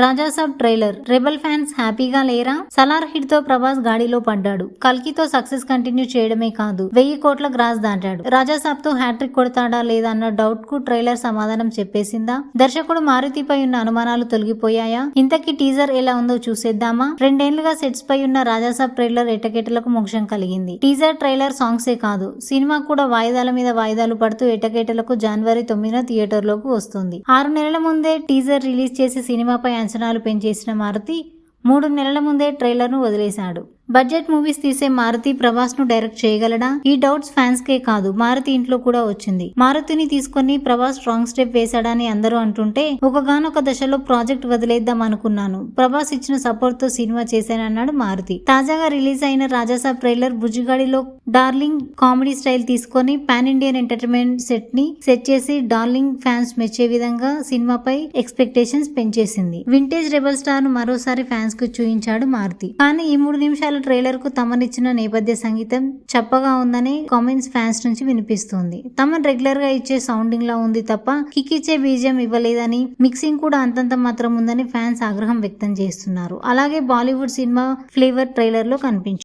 Raja Saab trailer. Rebel fans హ్యాపీగా లేరా? Salaar hit తో ప్రభాస్ గాడిలో పడ్డాడు. కల్కితో సక్సెస్ కంటిన్యూ చేయడమే కాదు 1000 కోట్ల గ్రాస్ దాటాడు. రాజాసాబ్ తో హ్యాట్రిక్ కొడతాడా లేదా అన్న డౌట్ కు ట్రైలర్ సమాధానం చెప్పేసిందా? దర్శకుడు మారుతిపై ఉన్న అనుమానాలు తొలగిపోయాయా? ఇంతకీ టీజర్ ఎలా ఉందో చూసేద్దామా? 2 ఏళ్లుగా సెట్స్ పై ఉన్న రాజాసాబ్ ట్రైలర్ ఎట్టకేటలకు మోక్షం కలిగింది. టీజర్, ట్రైలర్, సాంగ్సే కాదు సినిమా కూడా వాయిదాల మీద వాయిదాలు పడుతూ ఎట్టకేటలకు జనవరి 9న థియేటర్లోకి వస్తుంది. 6 నెలల ముందే టీజర్ రిలీజ్ చేసి సినిమాపై అంచనాలు పెంచేసిన మారుతి 3 నెలల ముందే ట్రైలర్ ను వదిలేశాడు. బడ్జెట్ మూవీస్ తీసే మారుతి ప్రభాస్ ను డైరెక్ట్ చేయగలడా? ఈ డౌట్స్ ఫ్యాన్స్ కే కాదు మారుతి ఇంట్లో కూడా వచ్చింది. మారుతిని తీసుకొని ప్రభాస్ స్ట్రాంగ్ స్టెప్ వేశాడని అందరూ అంటుంటే ఒకగానొక దశలో ప్రాజెక్ట్ వదిలేద్దాం అనుకున్నాను. ప్రభాస్ ఇచ్చిన సపోర్ట్ తో సినిమా చేశానన్నాడు మారుతి. తాజాగా రిలీజ్ అయిన రాజాసాబ్ ట్రైలర్ బుజ్జిగాడిలో డార్లింగ్ కామెడీ స్టైల్ తీసుకొని పాన్ ఇండియన్ ఎంటర్టైన్మెంట్ సెట్ చేసి డార్లింగ్ ఫ్యాన్స్ మెచ్చే విధంగా సినిమాపై ఎక్స్పెక్టేషన్స్ పెంచేసింది. వింటేజ్ రెబల్ స్టార్ ను మరోసారి ఫ్యాన్స్ కు చూయించాడు మారుతి. కానీ ఈ 3 నిమిషాల ట్రైలర్ కు తమనిచ్చిన నేపథ్య సంగీతం చప్పగా ఉందనే కామెంట్స్ ఫ్యాన్స్ నుంచి వినిపిస్తుంది. తమన్ రెగ్యులర్ గా ఇచ్చే సౌండింగ్ లా ఉంది తప్ప కిక్కిచ్చే బీజియం ఇవ్వలేదని, మిక్సింగ్ కూడా అంతంత మాత్రం ఉందని ఫ్యాన్స్ ఆగ్రహం వ్యక్తం చేస్తున్నారు. అలాగే బాలీవుడ్ సినిమా ఫ్లేవర్ ట్రైలర్ లో కనిపించింది.